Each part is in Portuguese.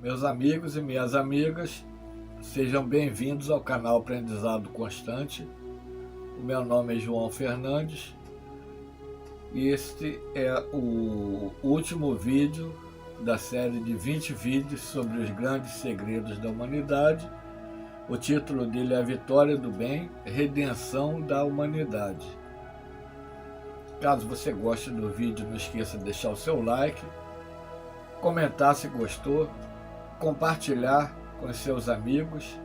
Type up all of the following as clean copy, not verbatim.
Meus amigos e minhas amigas, sejam bem-vindos ao canal Aprendizado Constante. O meu nome é João Fernandes e este é o último vídeo da série de 20 vídeos sobre os grandes segredos da humanidade. O título dele é A Vitória do Bem, Redenção da Humanidade. Caso você goste do vídeo, não esqueça de deixar o seu like, comentar se gostou, compartilhar com os seus amigos,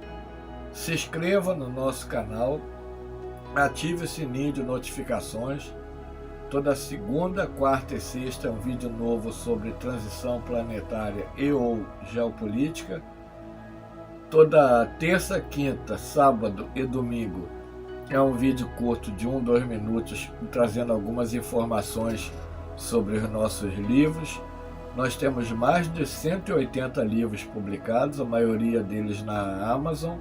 se inscreva no nosso canal, ative o sininho de notificações. Toda segunda, quarta e sexta é um vídeo novo sobre transição planetária e ou geopolítica. Toda terça, quinta, sábado e domingo é um vídeo curto de 2 minutos trazendo algumas informações sobre os nossos livros. Nós temos mais de 180 livros publicados, a maioria deles na Amazon,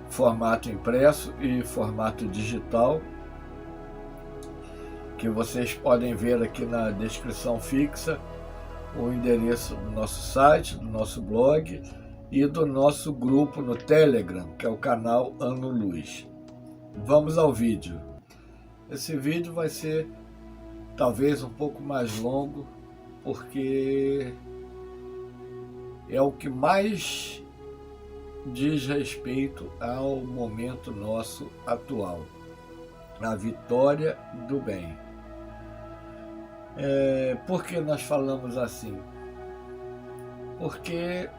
formato impresso e formato digital, que vocês podem ver aqui na descrição fixa o endereço do nosso site, do nosso blog e do nosso grupo no Telegram, que é o canal Ano Luz. Vamos ao vídeo. Esse vídeo vai ser talvez um pouco mais longo, porque é o que mais diz respeito ao momento nosso atual, a vitória do bem. Por que nós falamos assim? Porque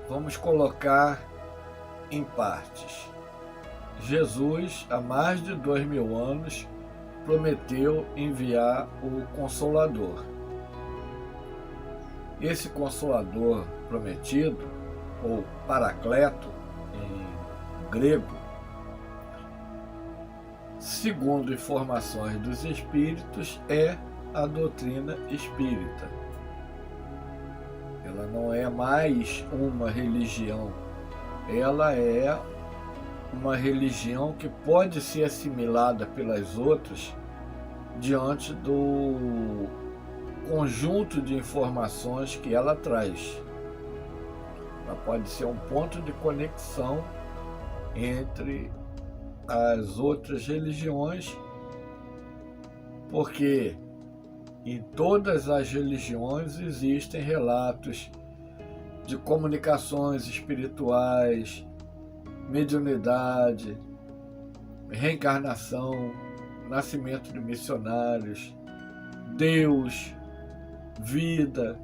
vamos colocar em partes. Jesus, há mais de 2000 anos, prometeu enviar o Consolador. Esse Consolador prometido, ou Paracleto em grego, segundo informações dos espíritos, é a doutrina espírita. Ela não é mais uma religião, ela é uma religião que pode ser assimilada pelas outras diante do conjunto de informações que ela traz. Ela pode ser um ponto de conexão entre as outras religiões, porque em todas as religiões existem relatos de comunicações espirituais, mediunidade, reencarnação, nascimento de missionários, Deus, vida.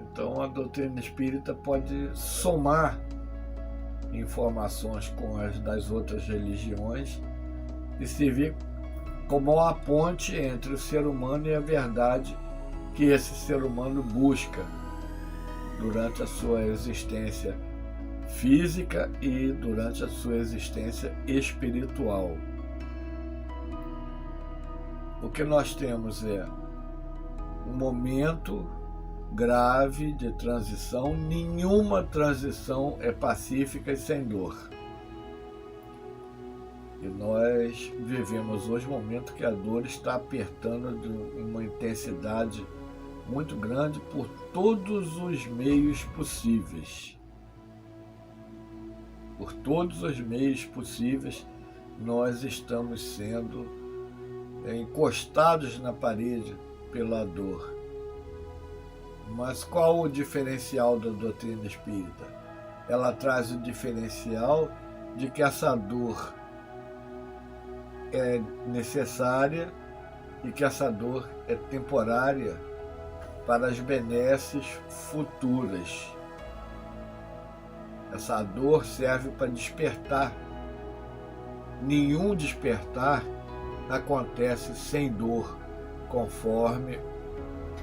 Então a doutrina espírita pode somar informações com as das outras religiões e servir como uma ponte entre o ser humano e a verdade que esse ser humano busca durante a sua existência física e durante a sua existência espiritual. O que nós temos é um momento grave de transição. Nenhuma transição é pacífica e sem dor. E nós vivemos hoje um momento que a dor está apertando de uma intensidade muito grande por todos os meios possíveis. Por todos os meios possíveis, nós estamos sendo encostados na parede pela dor. Mas qual o diferencial da doutrina espírita? Ela traz o diferencial de que essa dor é necessária e que essa dor é temporária para as benesses futuras. Essa dor serve para despertar. Nenhum despertar acontece sem dor, conforme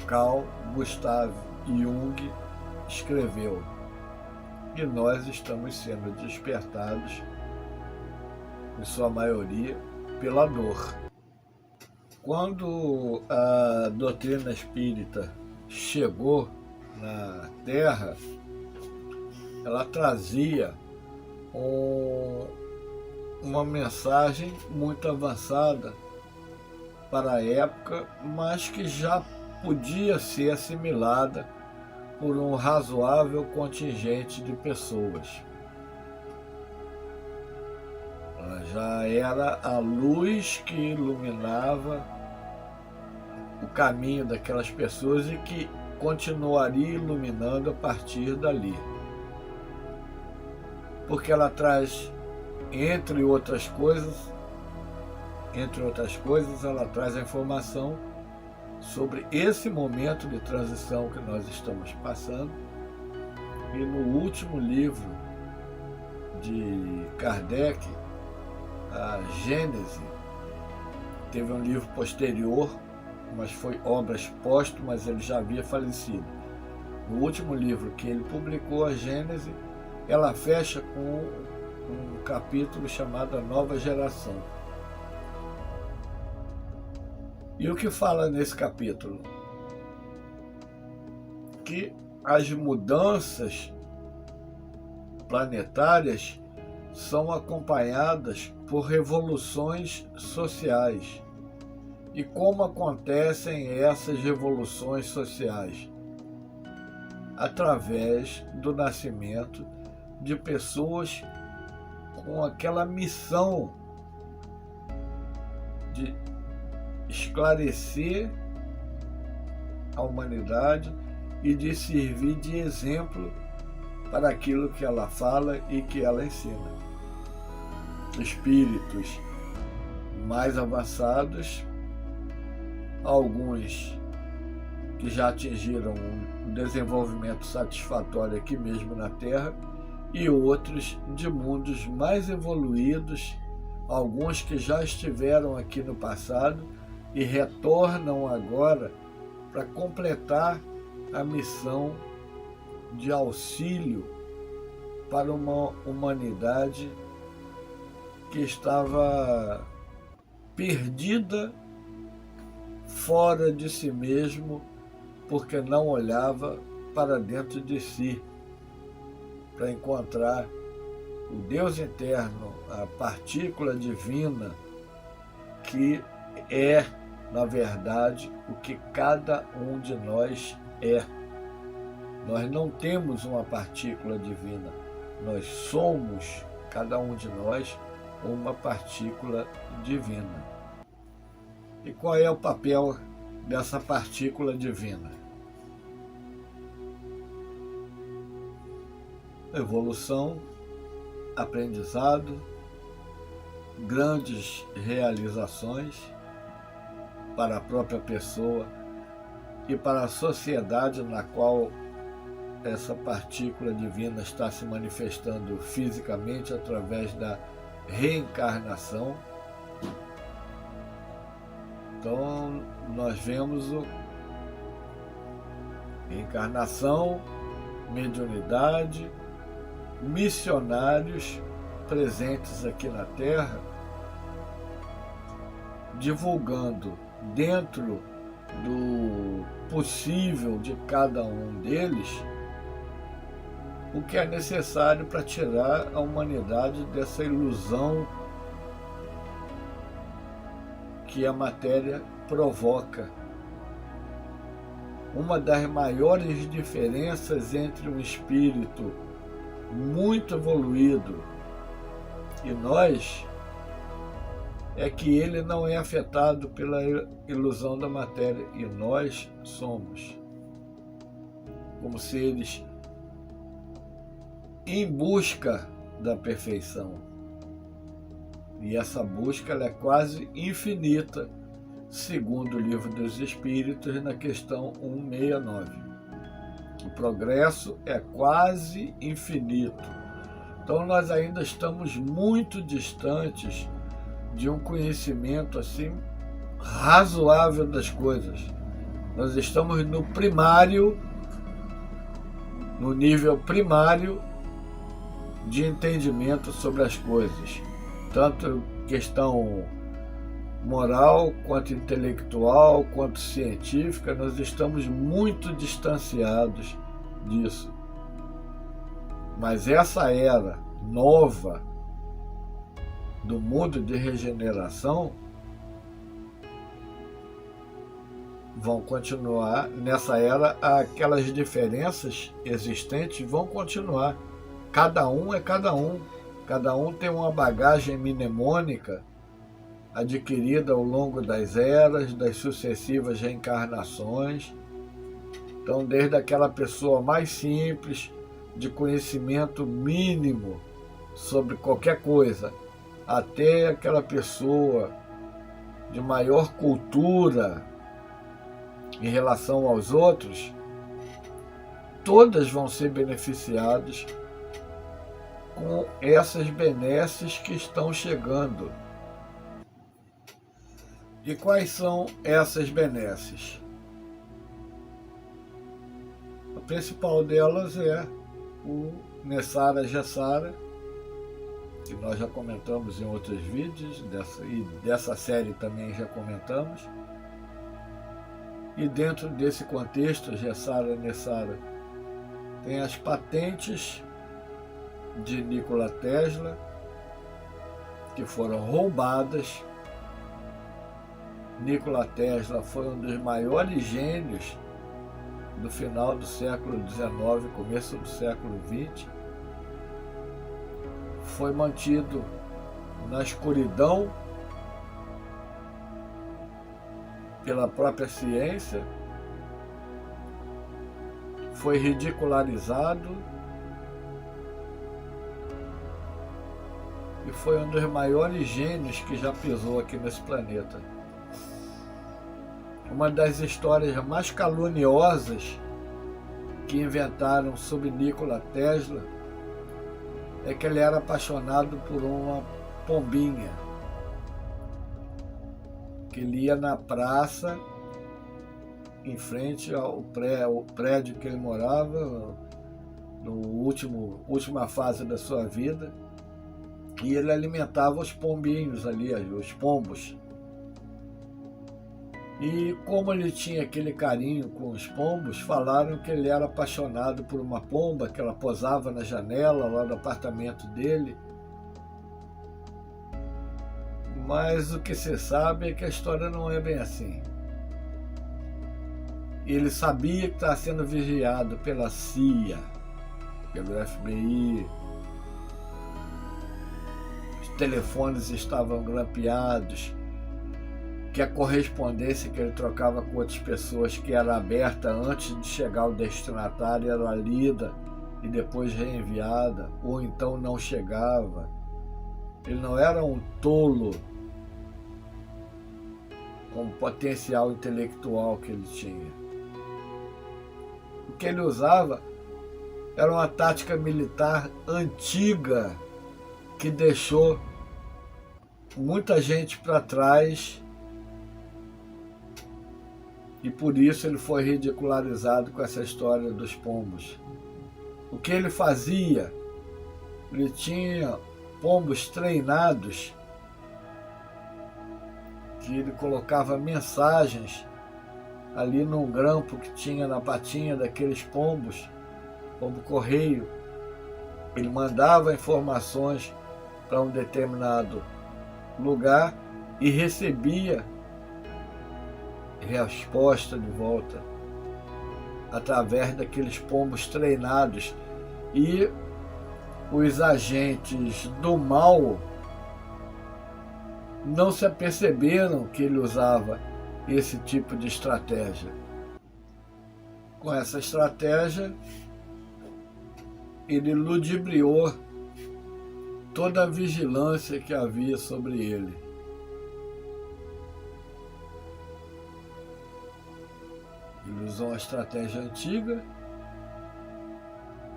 Carl Gustav Jung escreveu. E nós estamos sendo despertados, em sua maioria, pela dor. Quando a doutrina espírita chegou na Terra, ela trazia uma mensagem muito avançada para a época, mas que já podia ser assimilada por um razoável contingente de pessoas. Ela já era a luz que iluminava o caminho daquelas pessoas e que continuaria iluminando a partir dali. Porque ela traz, entre outras coisas, ela traz a informação sobre esse momento de transição que nós estamos passando. E no último livro de Kardec, a Gênese, teve um livro posterior, mas foi obras póstumas, ele já havia falecido. No último livro que ele publicou, a Gênese, ela fecha com um capítulo chamado A Nova Geração. E o que fala nesse capítulo? Que as mudanças planetárias são acompanhadas por revoluções sociais. E como acontecem essas revoluções sociais? Através do nascimento de pessoas com aquela missão de esclarecer a humanidade e de servir de exemplo para aquilo que ela fala e que ela ensina. Espíritos mais avançados, alguns que já atingiram um desenvolvimento satisfatório aqui mesmo na Terra, e outros de mundos mais evoluídos, alguns que já estiveram aqui no passado e retornam agora para completar a missão de auxílio para uma humanidade que estava perdida fora de si mesmo, porque não olhava para dentro de si, para encontrar o Deus interno, a partícula divina, que é, na verdade, o que cada um de nós é. Nós não temos uma partícula divina, nós somos, cada um de nós, uma partícula divina. E qual é o papel dessa partícula divina? Evolução, aprendizado, grandes realizações para a própria pessoa e para a sociedade na qual essa partícula divina está se manifestando fisicamente através da reencarnação. Então, nós vemos reencarnação, mediunidade, missionários presentes aqui na Terra, divulgando dentro do possível de cada um deles o que é necessário para tirar a humanidade dessa ilusão que a matéria provoca. Uma das maiores diferenças entre um espírito muito evoluído e nós é que ele não é afetado pela ilusão da matéria, e nós somos como seres em busca da perfeição. E essa busca ela é quase infinita, segundo o Livro dos Espíritos, na questão 169. O progresso é quase infinito. Então nós ainda estamos muito distantes de um conhecimento assim razoável das coisas. Nós estamos no primário, no nível primário de entendimento sobre as coisas, tanto questão moral, quanto intelectual, quanto científica. Nós estamos muito distanciados disso. Mas essa era nova do mundo de regeneração vão continuar nessa era, aquelas diferenças existentes vão continuar. Cada um é cada um tem uma bagagem mnemônica adquirida ao longo das eras, das sucessivas reencarnações. Então, desde aquela pessoa mais simples, de conhecimento mínimo sobre qualquer coisa, até aquela pessoa de maior cultura em relação aos outros, todas vão ser beneficiadas com essas benesses que estão chegando. E quais são essas benesses? A principal delas é o Nessara Jessara, que nós já comentamos em outros vídeos, dessa série também já comentamos. E dentro desse contexto, Jessara Nessara tem as patentes de Nikola Tesla, que foram roubadas. Nikola Tesla foi um dos maiores gênios do final do século XIX, começo do século XX. Foi mantido na escuridão pela própria ciência, foi ridicularizado e foi um dos maiores gênios que já pisou aqui nesse planeta. Uma das histórias mais caluniosas que inventaram sobre Nikola Tesla é que ele era apaixonado por uma pombinha, que ele ia na praça, em frente ao prédio que ele morava, última fase da sua vida, e ele alimentava os pombinhos ali, os pombos. E como ele tinha aquele carinho com os pombos, falaram que ele era apaixonado por uma pomba, que ela posava na janela lá do apartamento dele. Mas o que se sabe é que a história não é bem assim. Ele sabia que estava sendo vigiado pela CIA, pelo FBI. Os telefones estavam grampeados, que a correspondência que ele trocava com outras pessoas, que era aberta antes de chegar ao destinatário, era lida e depois reenviada, ou então não chegava. Ele não era um tolo com o potencial intelectual que ele tinha. O que ele usava era uma tática militar antiga que deixou muita gente para trás, e por isso ele foi ridicularizado com essa história dos pombos. O que ele fazia? Ele tinha pombos treinados, que ele colocava mensagens ali num grampo que tinha na patinha daqueles pombos, pombo correio. Ele mandava informações para um determinado lugar e recebia resposta de volta através daqueles pombos treinados. E os agentes do mal não se aperceberam que ele usava esse tipo de estratégia. Com essa estratégia, ele ludibriou toda a vigilância que havia sobre ele. Ele usou uma estratégia antiga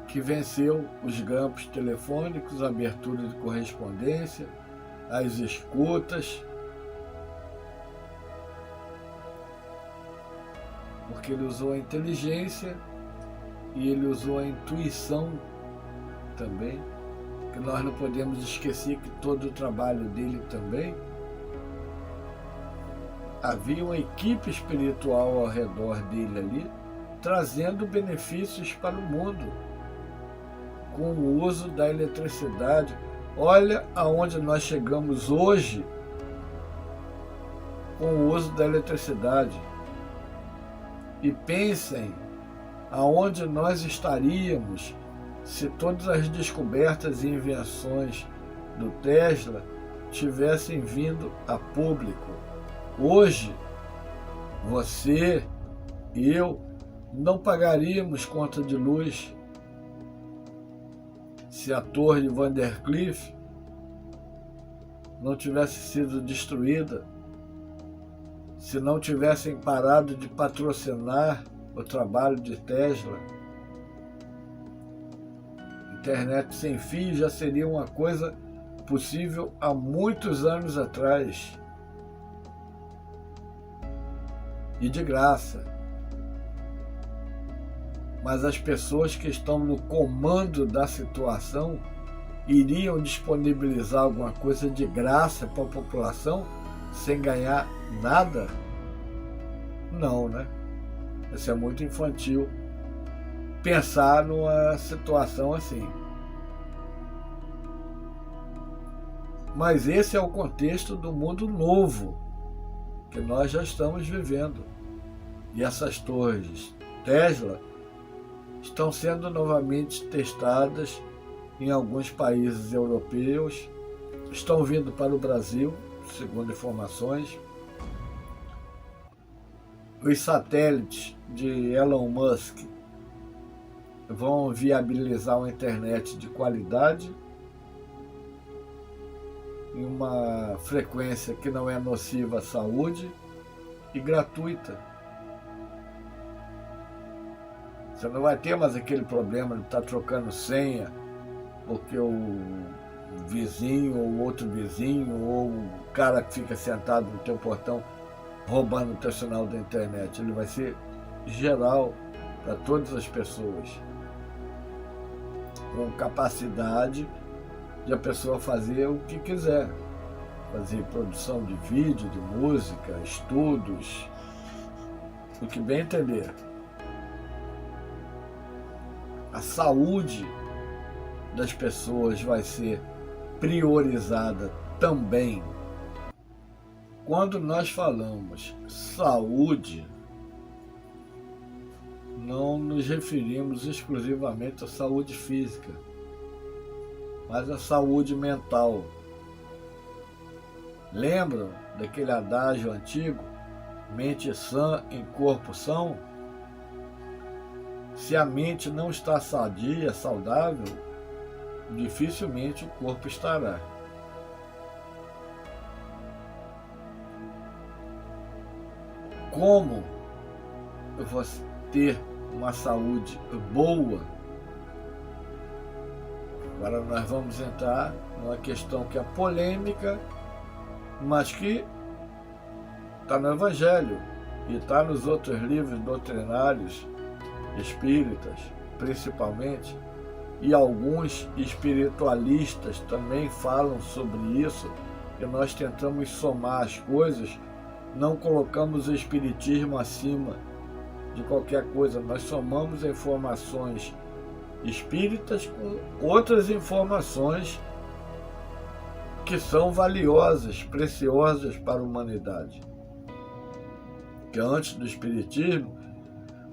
que venceu os grampos telefônicos, a abertura de correspondência, as escutas, porque ele usou a inteligência e ele usou a intuição também, que nós não podemos esquecer que todo o trabalho dele também havia uma equipe espiritual ao redor dele ali, trazendo benefícios para o mundo com o uso da eletricidade. Olha aonde nós chegamos hoje com o uso da eletricidade. e pensem aonde nós estaríamos se todas as descobertas e invenções do Tesla tivessem vindo a público. Hoje, você e eu não pagaríamos conta de luz se a torre de Vandercliff não tivesse sido destruída, se não tivessem parado de patrocinar o trabalho de Tesla. Internet sem fio já seria uma coisa possível há muitos anos atrás. E de graça. Mas as pessoas que estão no comando da situação iriam disponibilizar alguma coisa de graça para a população sem ganhar nada? Não, né? Isso é muito infantil pensar numa situação assim. Mas esse é o contexto do mundo novo que nós já estamos vivendo. E essas torres Tesla estão sendo novamente testadas em alguns países europeus, estão vindo para o Brasil, segundo informações. Os satélites de Elon Musk vão viabilizar uma internet de qualidade em uma frequência que não é nociva à saúde e gratuita. Você não vai ter mais aquele problema de estar trocando senha porque o vizinho ou outro vizinho ou o cara que fica sentado no teu portão roubando o teu sinal da internet. Ele vai ser geral para todas as pessoas, com capacidade de a pessoa fazer o que quiser, fazer produção de vídeo, de música, estudos, o que bem entender. A saúde das pessoas vai ser priorizada também. Quando nós falamos saúde, não nos referimos exclusivamente à saúde física, mas à saúde mental. Lembram daquele adágio antigo? Mente sã em corpo são? Se a mente não está sadia, saudável, dificilmente o corpo estará. Como eu vou ter uma saúde boa? Agora nós vamos entrar numa questão que é polêmica, mas que está no Evangelho e está nos outros livros doutrinários espíritas, principalmente, e alguns espiritualistas também falam sobre isso, e nós tentamos somar as coisas, não colocamos o espiritismo acima de qualquer coisa, nós somamos informações espíritas com outras informações que são valiosas, preciosas para a humanidade. Que antes do espiritismo,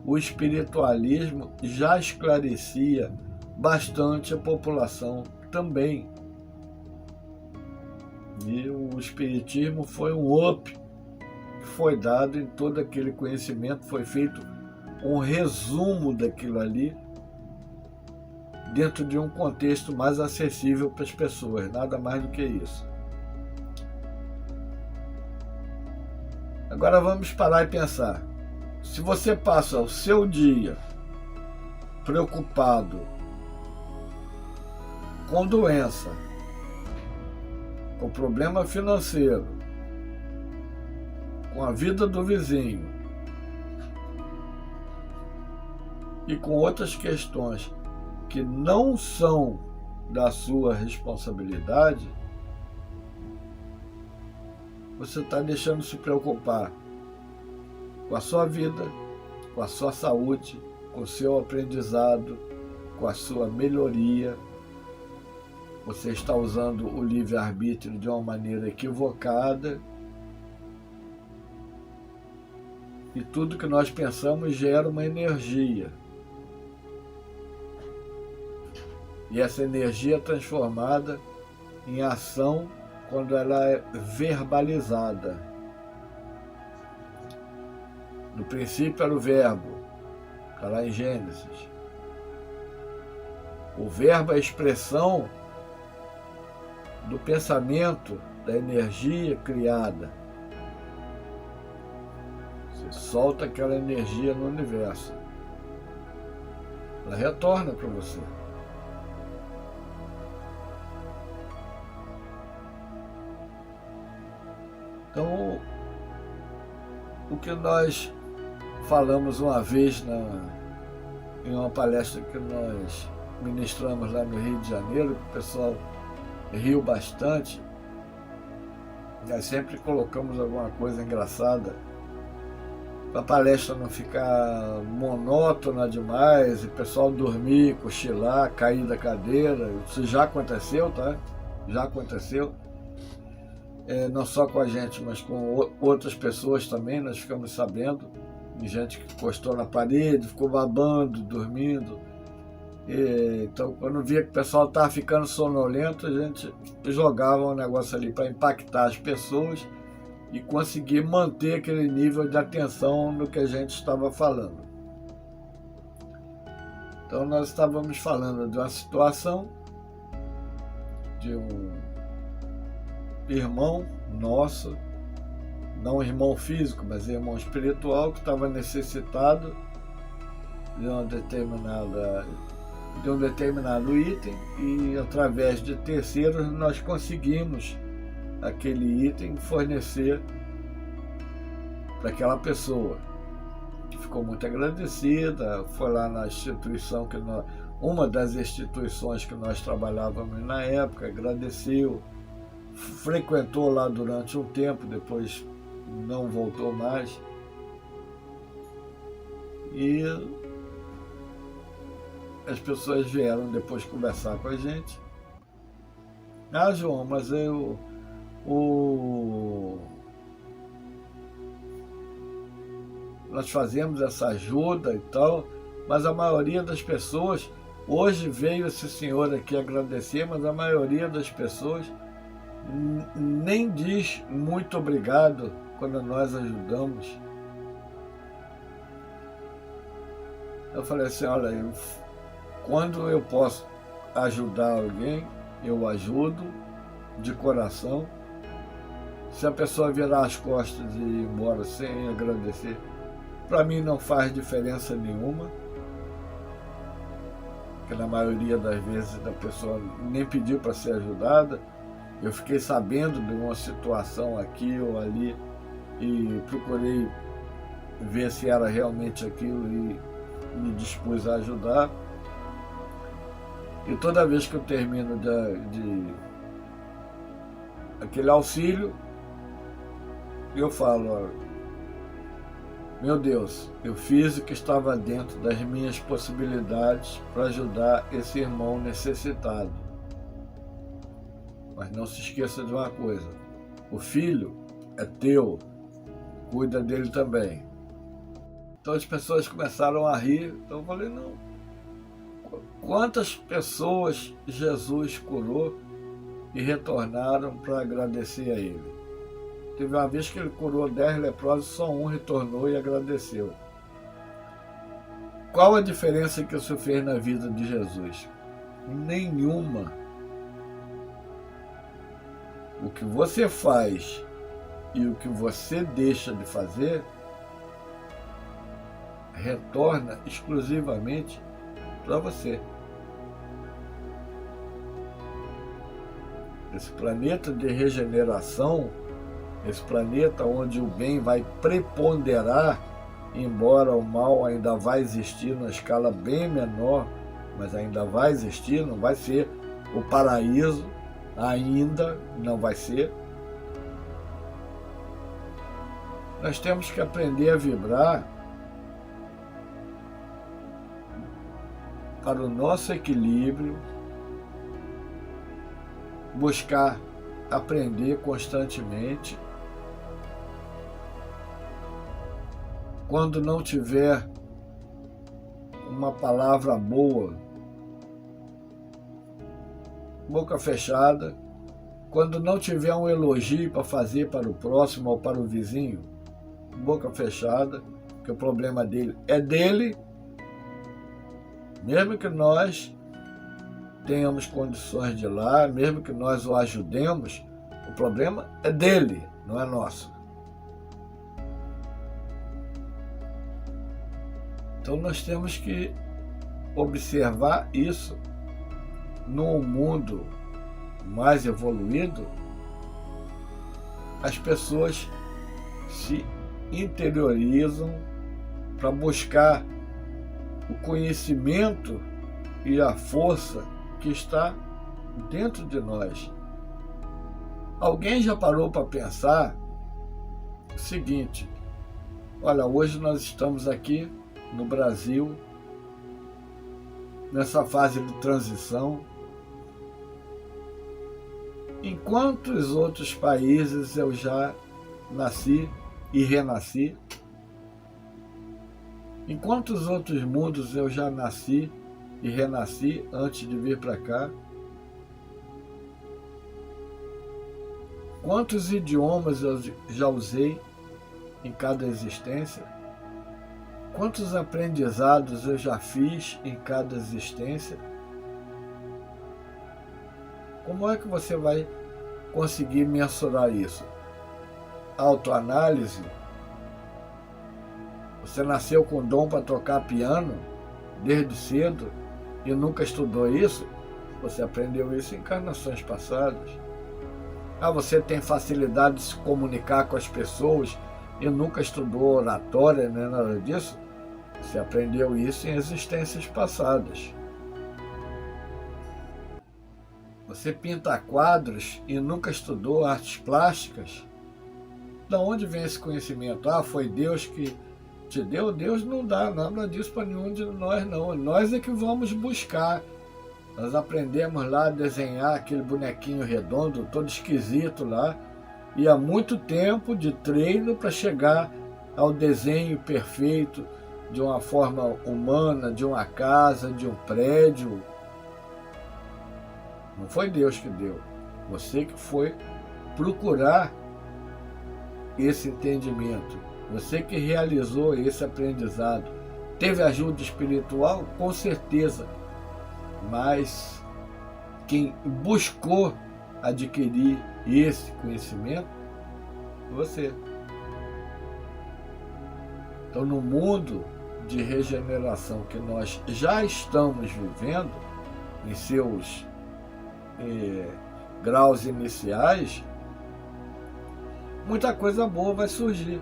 o espiritualismo já esclarecia bastante a população também. E o espiritismo foi um up que foi dado em todo aquele conhecimento, foi feito um resumo daquilo ali dentro de um contexto mais acessível para as pessoas, nada mais do que isso. Agora vamos parar e pensar. Se você passa o seu dia preocupado com doença, com problema financeiro, com a vida do vizinho e com outras questões que não são da sua responsabilidade, você está deixando de se preocupar com a sua vida, com a sua saúde, com o seu aprendizado, com a sua melhoria. Você está usando o livre-arbítrio de uma maneira equivocada E tudo que nós pensamos gera uma energia. E essa energia é transformada em ação quando ela é verbalizada. No princípio era o verbo, está lá em Gênesis. O verbo é a expressão do pensamento, da energia criada. Você solta aquela energia no universo. Ela retorna para você. Então, o que nós falamos uma vez em uma palestra que nós ministramos lá no Rio de Janeiro, que o pessoal riu bastante, nós sempre colocamos alguma coisa engraçada para a palestra não ficar monótona demais e o pessoal dormir, cochilar, cair da cadeira. Isso já aconteceu, tá? Já aconteceu. Não só com a gente, mas com outras pessoas também, nós ficamos sabendo, de gente que encostou na parede, ficou babando, dormindo. Então, quando via que o pessoal estava ficando sonolento, a gente jogava um negócio ali para impactar as pessoas e conseguir manter aquele nível de atenção no que a gente estava falando. Então, nós estávamos falando de uma situação de um irmão nosso, não irmão físico, mas irmão espiritual, que estava necessitado de um determinado item, e através de terceiros nós conseguimos aquele item fornecer para aquela pessoa, que ficou muito agradecida. Foi lá na instituição uma das instituições que nós trabalhávamos na época, agradeceu, frequentou lá durante um tempo, depois não voltou mais. E as pessoas vieram depois conversar com a gente. Ah, João, mas nós fazemos essa ajuda e tal, mas a maioria das pessoas, hoje veio esse senhor aqui agradecer, mas a maioria das pessoas nem diz muito obrigado quando nós ajudamos. Eu falei assim, olha, quando eu posso ajudar alguém, eu ajudo de coração. Se a pessoa virar as costas e ir embora sem agradecer, para mim não faz diferença nenhuma, porque na maioria das vezes a pessoa nem pediu para ser ajudada. Eu fiquei sabendo de uma situação aqui ou ali e procurei ver se era realmente aquilo e me dispus a ajudar. E toda vez que eu termino de aquele auxílio, eu falo, olha, meu Deus, eu fiz o que estava dentro das minhas possibilidades para ajudar esse irmão necessitado. Mas não se esqueça de uma coisa, o filho é teu, cuida dele também. Então as pessoas começaram a rir, então eu falei, não, quantas pessoas Jesus curou e retornaram para agradecer a ele? Teve uma vez que ele curou 10 leprosos, só um retornou e agradeceu. Qual a diferença que isso fez na vida de Jesus? Nenhuma. O que você faz e o que você deixa de fazer retorna exclusivamente para você. Esse planeta de regeneração, esse planeta onde o bem vai preponderar, embora o mal ainda vai existir numa escala bem menor, mas ainda vai existir, não vai ser o paraíso, ainda não vai ser. Nós temos que aprender a vibrar para o nosso equilíbrio, buscar aprender constantemente quando não tiver uma palavra boa, boca fechada, quando não tiver um elogio para fazer para o próximo ou para o vizinho, boca fechada, que o problema dele é dele, mesmo que nós tenhamos condições de ir lá, mesmo que nós o ajudemos, o problema é dele, não é nosso. Então nós temos que observar isso. No mundo mais evoluído, as pessoas se interiorizam para buscar o conhecimento e a força que está dentro de nós. Alguém já parou para pensar o seguinte: olha, hoje nós estamos aqui no Brasil, nessa fase de transição. Em quantos outros países eu já nasci e renasci? Em quantos outros mundos eu já nasci e renasci antes de vir para cá? Quantos idiomas eu já usei em cada existência? Quantos aprendizados eu já fiz em cada existência? Como é que você vai conseguir mensurar isso? Autoanálise? Você nasceu com dom para tocar piano desde cedo e nunca estudou isso? Você aprendeu isso em encarnações passadas. Você tem facilidade de se comunicar com as pessoas e nunca estudou oratória, nem nada disso? Você aprendeu isso em existências passadas. Você pinta quadros e nunca estudou artes plásticas? Da onde vem esse conhecimento? Foi Deus que te deu? Deus não dá nada disso para nenhum de nós, não. Nós é que vamos buscar. Nós aprendemos lá a desenhar aquele bonequinho redondo, todo esquisito lá, e há muito tempo de treino para chegar ao desenho perfeito de uma forma humana, de uma casa, de um prédio. Não foi Deus que deu. Você que foi procurar esse entendimento. Você que realizou esse aprendizado. Teve ajuda espiritual? Com certeza. Mas quem buscou adquirir esse conhecimento, você. Então, no mundo de regeneração que nós já estamos vivendo, em seus graus iniciais, muita coisa boa vai surgir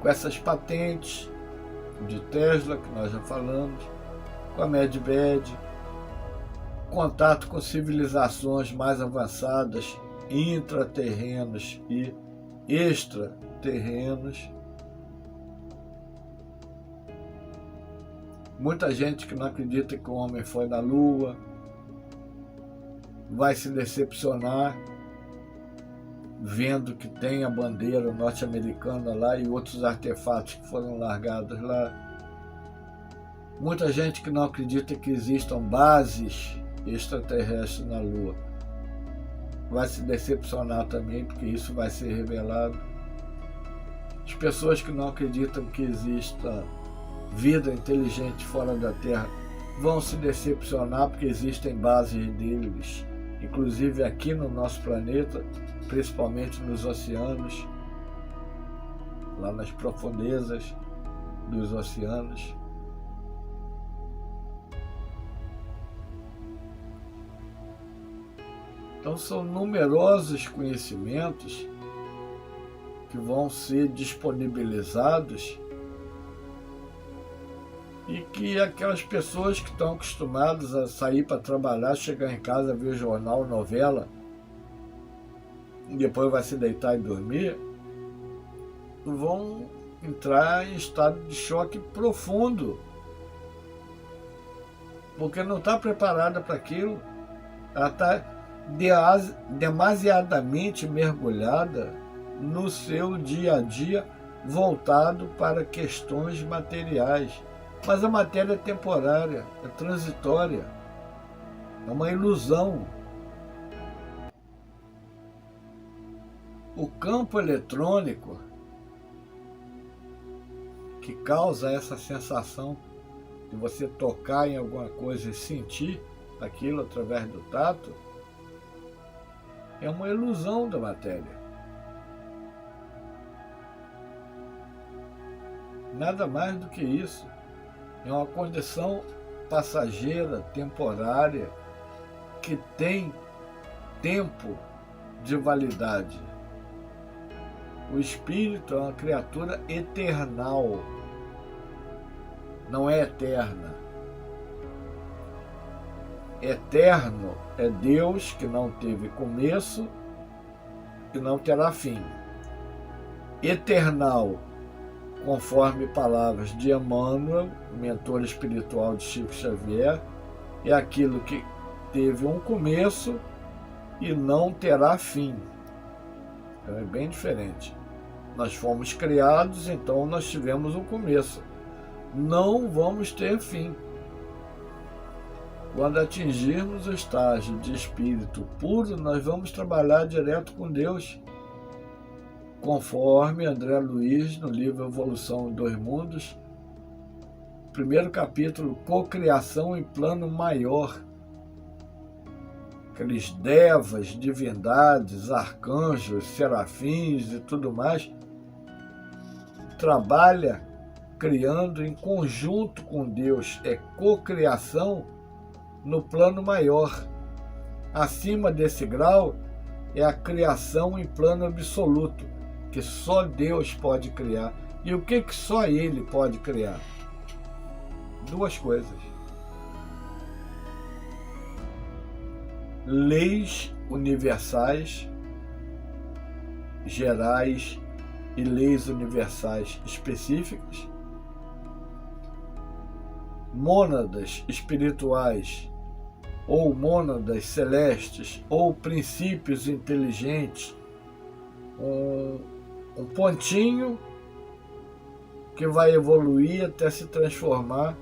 com essas patentes de Tesla, que nós já falamos, com a Medbed, contato com civilizações mais avançadas, intraterrenos e extraterrenos. Muita gente que não acredita que o homem foi na Lua vai se decepcionar vendo que tem a bandeira norte-americana lá e outros artefatos que foram largados lá. Muita gente que não acredita que existam bases extraterrestres na Lua vai se decepcionar também, porque isso vai ser revelado. As pessoas que não acreditam que exista vida inteligente fora da Terra vão se decepcionar, porque existem bases deles, inclusive aqui no nosso planeta, principalmente nos oceanos, lá nas profundezas dos oceanos. Então são numerosos conhecimentos que vão ser disponibilizados e que aquelas pessoas que estão acostumadas a sair para trabalhar, chegar em casa, ver jornal, novela, e depois vai se deitar e dormir, vão entrar em estado de choque profundo, porque não está preparada para aquilo. Ela está demasiadamente mergulhada no seu dia a dia voltado para questões materiais. Mas a matéria é temporária, é transitória, é uma ilusão. O campo eletrônico que causa essa sensação de você tocar em alguma coisa e sentir aquilo através do tato é uma ilusão da matéria. Nada mais do que isso. É uma condição passageira, temporária, que tem tempo de validade. O espírito é uma criatura eternal, não é eterna. Eterno é Deus que não teve começo e não terá fim. Eternal, conforme palavras de Emmanuel, mentor espiritual de Chico Xavier, é aquilo que teve um começo e não terá fim. É bem diferente. Nós fomos criados, então nós tivemos um começo. Não vamos ter fim. Quando atingirmos o estágio de espírito puro, nós vamos trabalhar direto com Deus. Conforme André Luiz, no livro Evolução em Dois Mundos, primeiro capítulo, Cocriação em Plano Maior. Aqueles devas, divindades, arcanjos, serafins e tudo mais, trabalha criando em conjunto com Deus, é cocriação no plano maior. Acima desse grau é a criação em plano absoluto, que só Deus pode criar. E o que só Ele pode criar? Duas coisas: leis universais gerais e leis universais específicas, mônadas espirituais ou mônadas celestes ou princípios inteligentes, um pontinho que vai evoluir até se transformar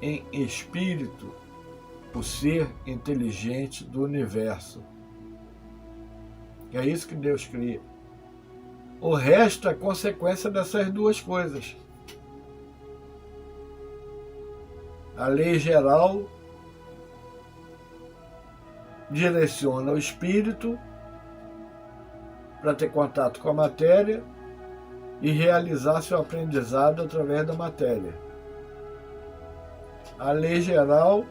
em espírito, o ser inteligente do universo. É isso que Deus cria. O resto é consequência dessas duas coisas. A lei geral direciona o espírito para ter contato com a matéria e realizar seu aprendizado através da matéria. A lei geral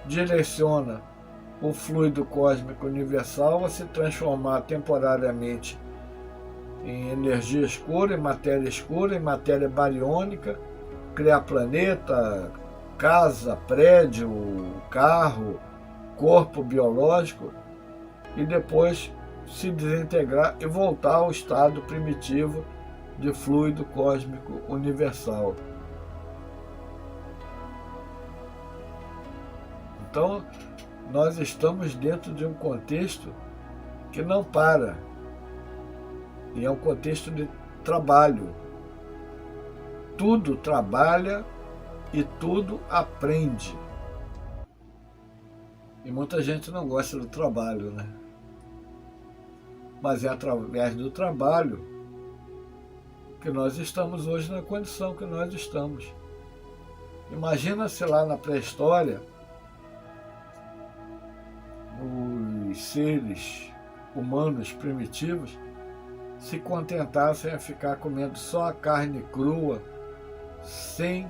direciona o fluido cósmico universal a se transformar temporariamente em energia escura, em matéria bariônica, criar planeta, casa, prédio, carro, corpo biológico, e depois se desintegrar e voltar ao estado primitivo de fluido cósmico universal. Então, nós estamos dentro de um contexto que não para, e é um contexto de trabalho. Tudo trabalha e tudo aprende. E muita gente não gosta do trabalho, né? Mas é através do trabalho que nós estamos hoje na condição que nós estamos. Imagina se lá na pré-história os seres humanos primitivos se contentassem a ficar comendo só a carne crua, sem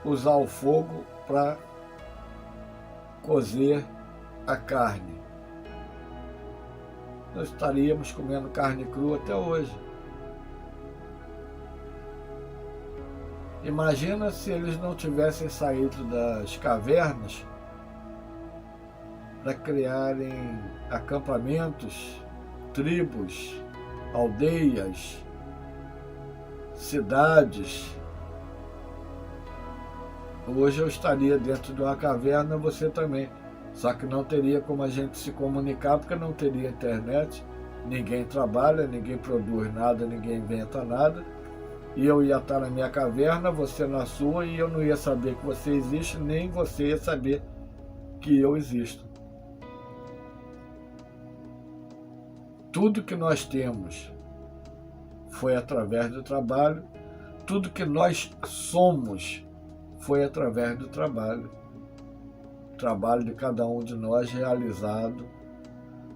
usar o fogo para cozer a carne. Nós estaríamos comendo carne crua até hoje. Imagina se eles não tivessem saído das cavernas para criarem acampamentos, tribos, aldeias, cidades. Hoje eu estaria dentro de uma caverna, você também. Só que não teria como a gente se comunicar, porque não teria internet, ninguém trabalha, ninguém produz nada, ninguém inventa nada, e eu ia estar na minha caverna, você na sua, e eu não ia saber que você existe, nem você ia saber que eu existo. Tudo que nós temos foi através do trabalho, tudo que nós somos foi através do trabalho. O trabalho de cada um de nós realizado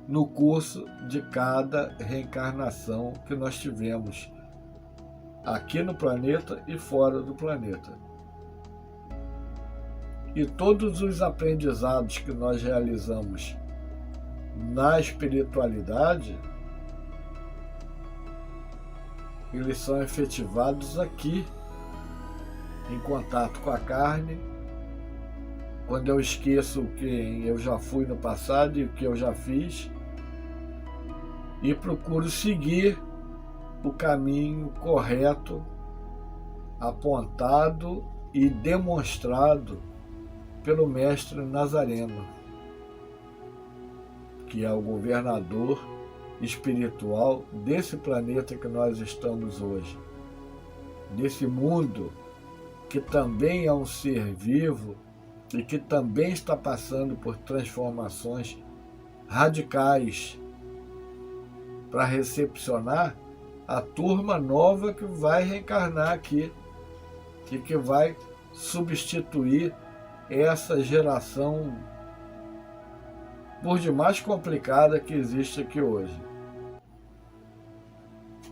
no curso de cada reencarnação que nós tivemos aqui no planeta e fora do planeta. E todos os aprendizados que nós realizamos na espiritualidade, eles são efetivados aqui, em contato com a carne, quando eu esqueço o que eu já fui no passado e o que eu já fiz, e procuro seguir o caminho correto, apontado e demonstrado pelo Mestre Nazareno, que é o governador espiritual desse planeta que nós estamos hoje, desse mundo que também é um ser vivo e que também está passando por transformações radicais para recepcionar a turma nova que vai reencarnar aqui e que vai substituir essa geração por demais complicada que existe aqui hoje.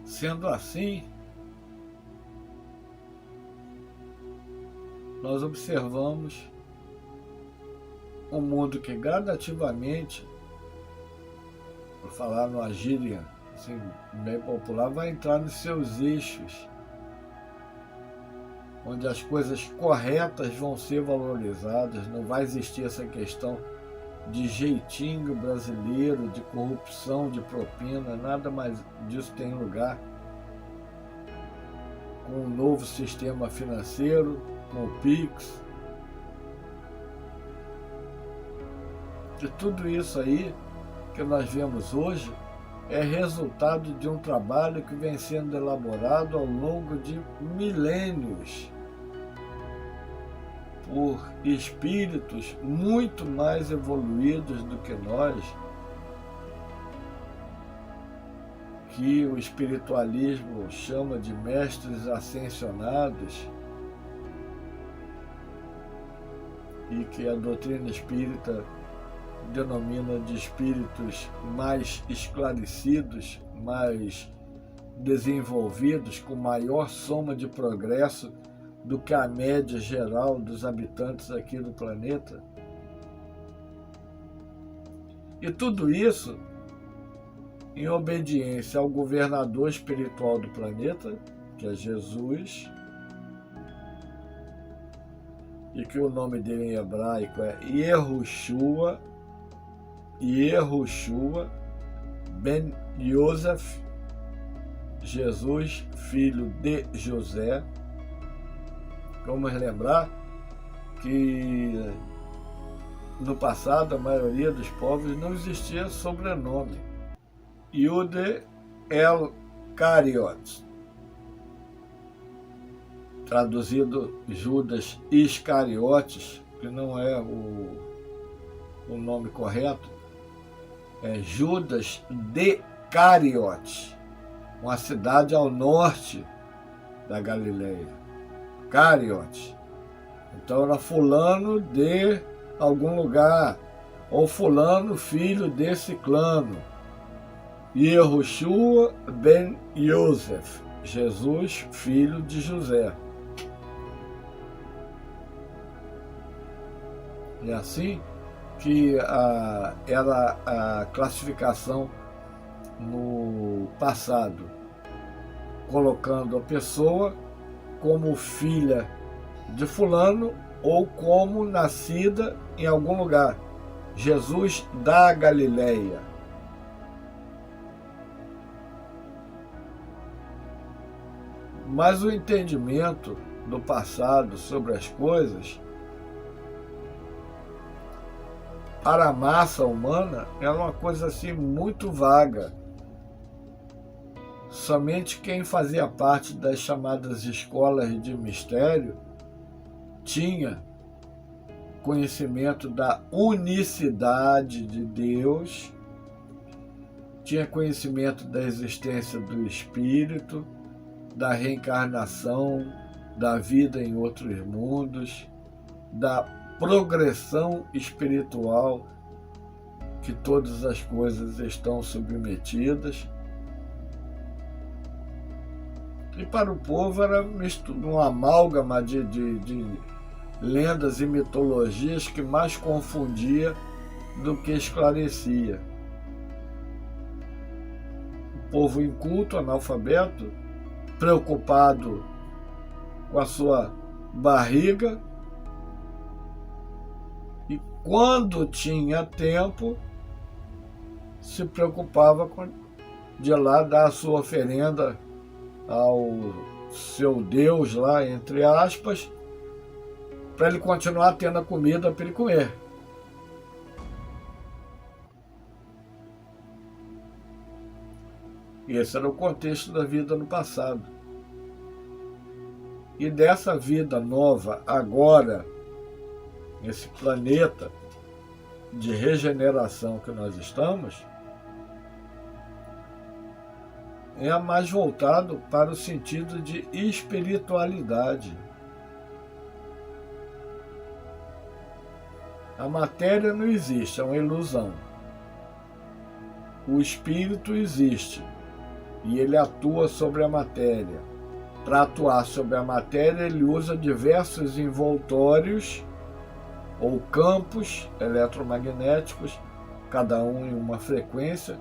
Sendo assim, nós observamos um mundo que gradativamente, por falar numa gíria assim, bem popular, vai entrar nos seus eixos, onde as coisas corretas vão ser valorizadas, não vai existir essa questão de jeitinho brasileiro, de corrupção, de propina, nada mais disso tem lugar. Com um novo sistema financeiro, com o Pix, e tudo isso aí que nós vemos hoje é resultado de um trabalho que vem sendo elaborado ao longo de milênios por espíritos muito mais evoluídos do que nós, que o espiritualismo chama de mestres ascensionados e que a doutrina espírita denomina de espíritos mais esclarecidos, mais desenvolvidos, com maior soma de progresso do que a média geral dos habitantes aqui do planeta. E tudo isso em obediência ao governador espiritual do planeta, que é Jesus, e que o nome dele em hebraico é Yehoshua ben Yosef, Jesus, filho de José. Vamos lembrar que no passado a maioria dos povos não existia sobrenome. Yude El Cariot, traduzido Judas Iscariotes, que não é o nome correto, é Judas de Cariote, uma cidade ao norte da Galileia. Cariote. Então era fulano de algum lugar, ou fulano filho desse clã. Yehoshua ben Yosef, Jesus filho de José. E assim que era a classificação no passado, colocando a pessoa como filha de fulano ou como nascida em algum lugar. Jesus da Galileia. Mas o entendimento do passado sobre as coisas, para a massa humana, era uma coisa assim muito vaga. somente quem fazia parte das chamadas escolas de mistério tinha conhecimento da unicidade de Deus, tinha conhecimento da existência do Espírito, da reencarnação, da vida em outros mundos, da progressão espiritual que todas as coisas estão submetidas. E para o povo era um amálgama de lendas e mitologias que mais confundia do que esclarecia. O povo inculto, analfabeto, preocupado com a sua barriga, e quando tinha tempo, se preocupava de ir lá dar a sua oferenda ao seu Deus lá, entre aspas, para ele continuar tendo a comida para ele comer. Esse era o contexto da vida no passado. E dessa vida nova, agora, nesse planeta de regeneração que nós estamos, é mais voltado para o sentido de espiritualidade. A matéria não existe, é uma ilusão. O espírito existe e ele atua sobre a matéria. Para atuar sobre a matéria, ele usa diversos envoltórios ou campos eletromagnéticos, cada um em uma frequência,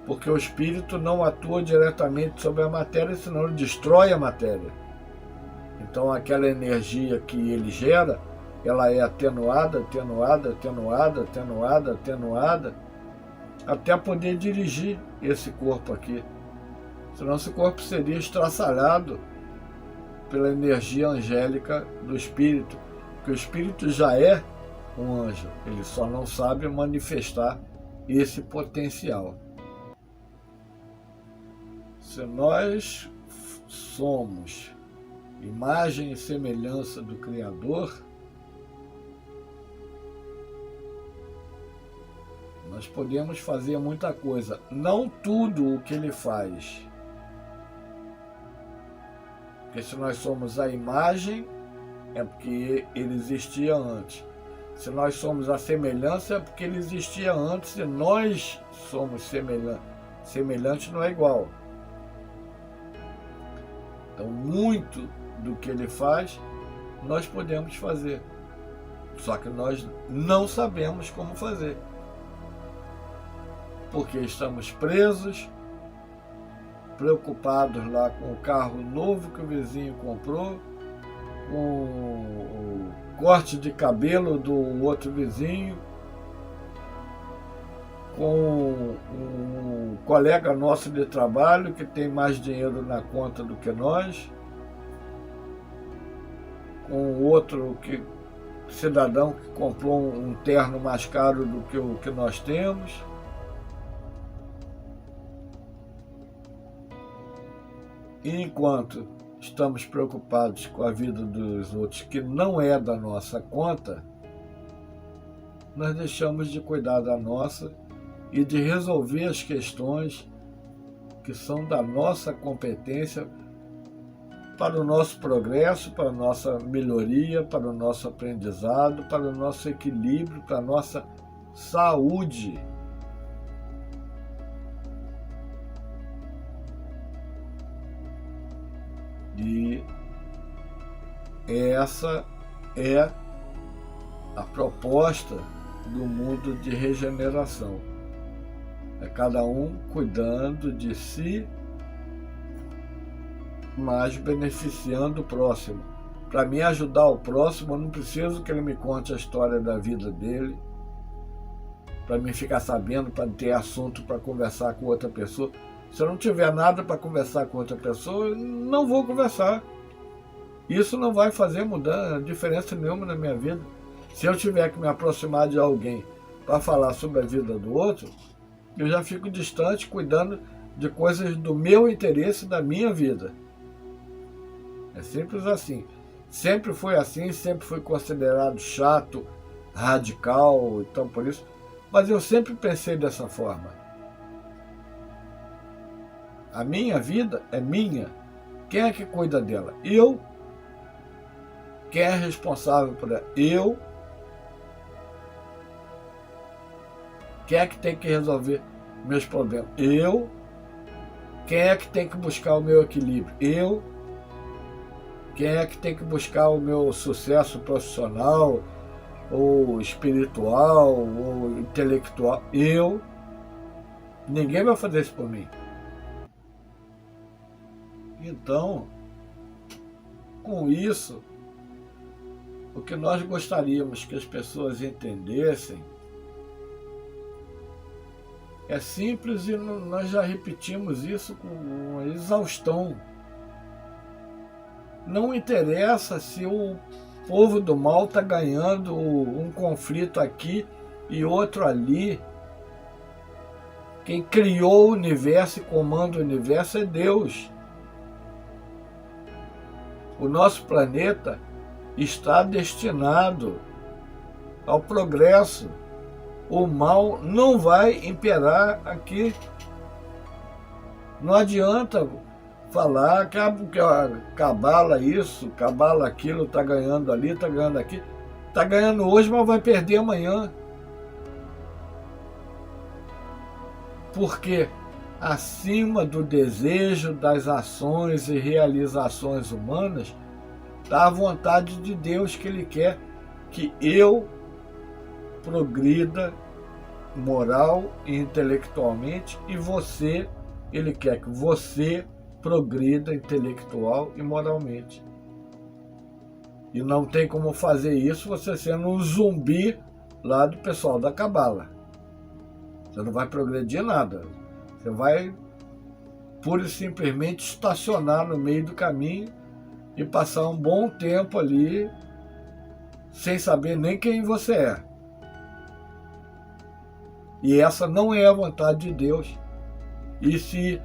porque o espírito não atua diretamente sobre a matéria, senão ele destrói a matéria. Então aquela energia que ele gera, ela é atenuada, até poder dirigir esse corpo aqui. Senão esse corpo seria estraçalhado pela energia angélica do espírito, porque o espírito já é um anjo, ele só não sabe manifestar esse potencial. Se nós somos imagem e semelhança do Criador, nós podemos fazer muita coisa. Não tudo o que ele faz. Porque se nós somos a imagem, é porque ele existia antes. Se nós somos a semelhança, é porque ele existia antes e nós somos semelhantes. Semelhante não é igual. Então, muito do que ele faz, nós podemos fazer. Só que nós não sabemos como fazer. Porque estamos presos, preocupados lá com o carro novo que o vizinho comprou, com o corte de cabelo do outro vizinho, com um colega nosso de trabalho que tem mais dinheiro na conta do que nós, com outro cidadão que comprou um terno mais caro do que o que nós temos. E enquanto estamos preocupados com a vida dos outros, que não é da nossa conta, nós deixamos de cuidar da nossa e de resolver as questões que são da nossa competência para o nosso progresso, para a nossa melhoria, para o nosso aprendizado, para o nosso equilíbrio, para a nossa saúde. E essa é a proposta do mundo de regeneração. É cada um cuidando de si, mas beneficiando o próximo. Para mim ajudar o próximo, eu não preciso que ele me conte a história da vida dele, para mim ficar sabendo, para ter assunto para conversar com outra pessoa. Se eu não tiver nada para conversar com outra pessoa, eu não vou conversar. Isso não vai fazer diferença nenhuma na minha vida. Se eu tiver que me aproximar de alguém para falar sobre a vida do outro, eu já fico distante, cuidando de coisas do meu interesse, da minha vida. É simples assim. Sempre foi assim, sempre fui considerado chato, radical, então por isso. Mas eu sempre pensei dessa forma. A minha vida é minha. Quem é que cuida dela? Eu. Quem é responsável por ela? Eu. Quem é que tem que resolver meus problemas? Eu. Quem é que tem que buscar o meu equilíbrio? Eu. Quem é que tem que buscar o meu sucesso profissional, ou espiritual, ou intelectual? Eu. Ninguém vai fazer isso por mim. Então, com isso, o que nós gostaríamos que as pessoas entendessem é simples, e nós já repetimos isso com exaustão. Não interessa se o povo do mal está ganhando um conflito aqui e outro ali. Quem criou o universo e comanda o universo é Deus. O nosso planeta está destinado ao progresso. O mal não vai imperar aqui. Não adianta falar que a cabala isso, cabala aquilo, está ganhando ali, está ganhando aqui. Está ganhando hoje, mas vai perder amanhã. Porque acima do desejo, das ações e realizações humanas, está a vontade de Deus, que Ele quer que eu progrida moral e intelectualmente, e você, Ele quer que você progrida intelectual e moralmente. E não tem como fazer isso você sendo um zumbi lá do pessoal da cabala. Você não vai progredir nada. Você vai pura e simplesmente estacionar no meio do caminho e passar um bom tempo ali sem saber nem quem você é. E essa não é a vontade de Deus. E se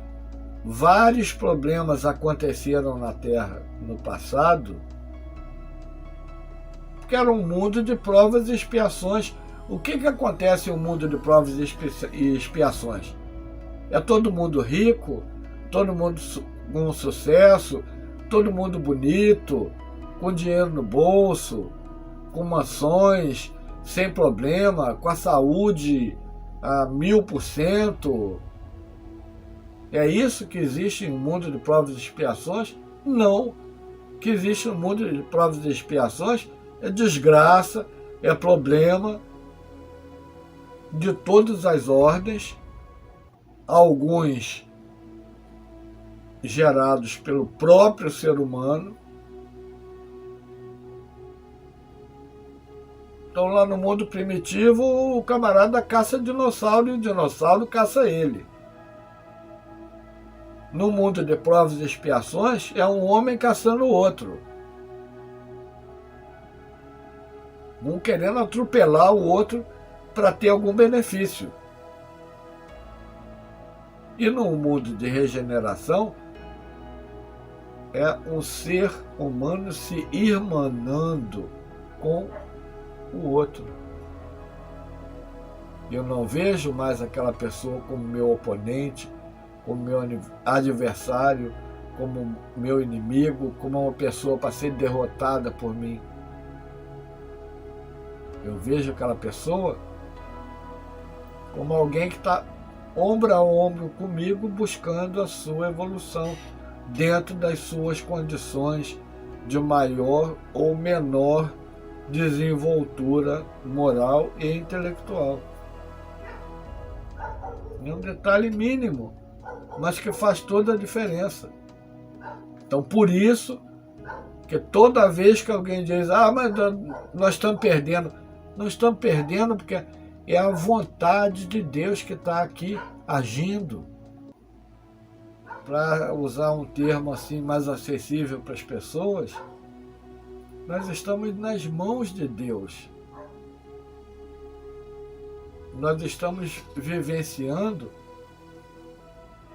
vários problemas aconteceram na Terra no passado, porque era um mundo de provas e expiações. O que acontece em um mundo de provas e expiações? É todo mundo rico, todo mundo com sucesso, todo mundo bonito, com dinheiro no bolso, com mansões, sem problema, com a saúde a 1000%. É isso que existe em um mundo de provas e expiações? Não. O que existe no mundo de provas e expiações é desgraça, é problema de todas as ordens, alguns gerados pelo próprio ser humano. Então, lá no mundo primitivo, o camarada caça dinossauro e o dinossauro caça ele. No mundo de provas e expiações, é um homem caçando o outro. Um querendo atropelar o outro para ter algum benefício. E no mundo de regeneração, é um ser humano se irmanando com o outro. Eu não vejo mais aquela pessoa como meu oponente, como meu adversário, como meu inimigo, como uma pessoa para ser derrotada por mim. Eu vejo aquela pessoa como alguém que está ombro a ombro comigo, buscando a sua evolução dentro das suas condições de maior ou menor desenvoltura moral e intelectual. É um detalhe mínimo, mas que faz toda a diferença. Então, por isso que toda vez que alguém diz, mas nós estamos perdendo, não estamos perdendo porque é a vontade de Deus que está aqui agindo. Para usar um termo assim mais acessível para as pessoas, nós estamos nas mãos de Deus. Nós estamos vivenciando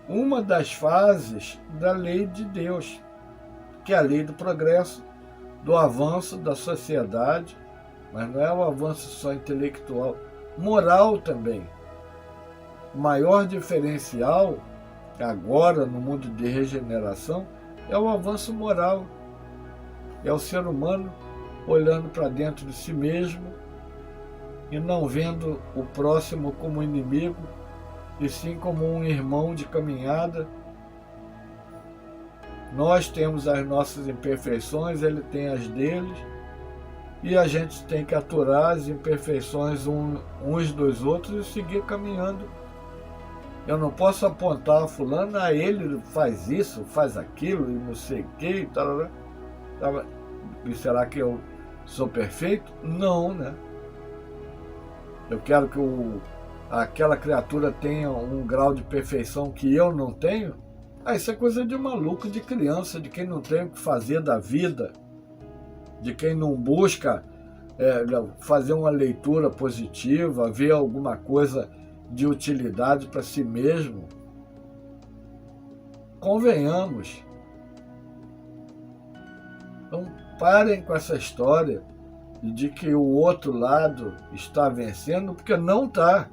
uma das fases da lei de Deus, que é a lei do progresso, do avanço da sociedade, mas não é o avanço só intelectual, moral também. O maior diferencial, agora no mundo de regeneração, é o avanço moral. É o ser humano olhando para dentro de si mesmo e não vendo o próximo como inimigo, e sim como um irmão de caminhada. Nós temos as nossas imperfeições, ele tem as deles, e a gente tem que aturar as imperfeições uns dos outros e seguir caminhando. Eu não posso apontar a fulano, ele faz isso, faz aquilo, e não sei o que, e tal. E será que eu sou perfeito? Não, né? Eu quero que aquela criatura tenha um grau de perfeição que eu não tenho? Isso é coisa de maluco, de criança, de quem não tem o que fazer da vida, de quem não busca fazer uma leitura positiva, ver alguma coisa de utilidade para si mesmo. Convenhamos. Então parem com essa história de que o outro lado está vencendo, porque não está.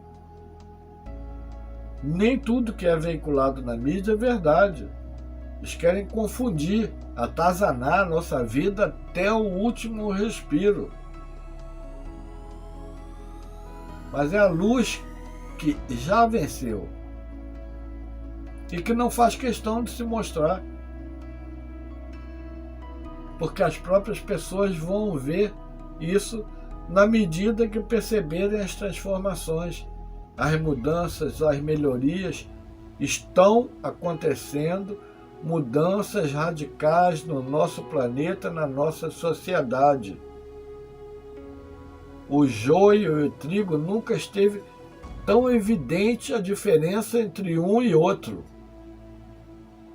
Nem tudo que é veiculado na mídia é verdade. Eles querem confundir, atazanar a nossa vida até o último respiro. Mas é a luz que já venceu e que não faz questão de se mostrar, porque as próprias pessoas vão ver isso na medida que perceberem as transformações, as mudanças, as melhorias. Estão acontecendo mudanças radicais no nosso planeta, na nossa sociedade. O joio e o trigo nunca esteve tão evidente a diferença entre um e outro.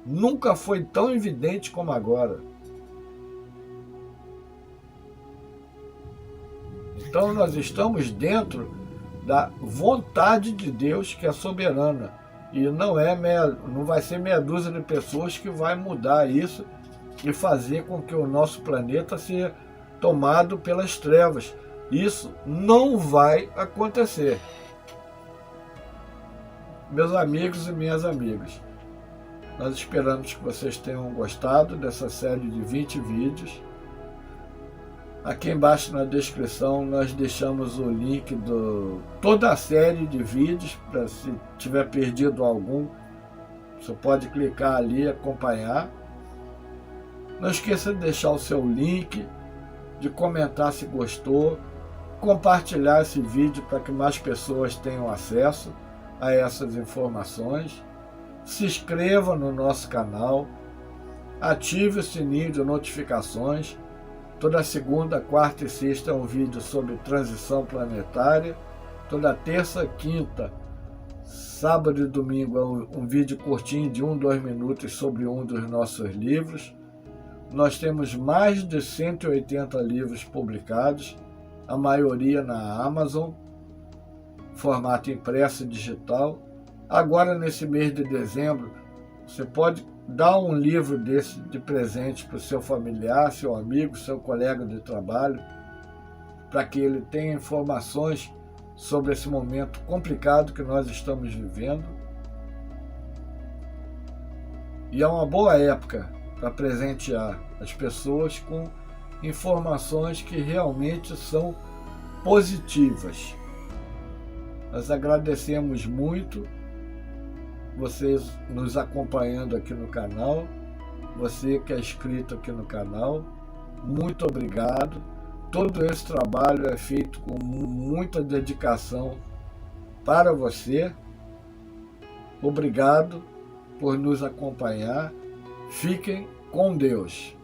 Nunca foi tão evidente como agora. Então nós estamos dentro da vontade de Deus, que é soberana. E não vai ser meia dúzia de pessoas que vai mudar isso e fazer com que o nosso planeta seja tomado pelas trevas. Isso não vai acontecer. Meus amigos e minhas amigas, nós esperamos que vocês tenham gostado dessa série de 20 vídeos. Aqui embaixo na descrição nós deixamos o link de toda a série de vídeos, para se tiver perdido algum, você pode clicar ali e acompanhar. Não esqueça de deixar o seu link, de comentar se gostou, compartilhar esse vídeo para que mais pessoas tenham acesso a essas informações. Se inscreva no nosso canal, ative o sininho de notificações. Toda segunda, quarta e sexta é um vídeo sobre transição planetária. Toda terça, quinta, sábado e domingo é um vídeo curtinho de 1-2 minutos sobre um dos nossos livros. Nós temos mais de 180 livros publicados, a maioria na Amazon, formato impresso e digital. Agora, nesse mês de dezembro, você pode dar um livro desse de presente para o seu familiar, seu amigo, seu colega de trabalho, para que ele tenha informações sobre esse momento complicado que nós estamos vivendo. E é uma boa época para presentear as pessoas com informações que realmente são positivas. Nós agradecemos muito vocês nos acompanhando aqui no canal, você que é inscrito aqui no canal, muito obrigado. Todo esse trabalho é feito com muita dedicação para você. Obrigado por nos acompanhar. Fiquem com Deus.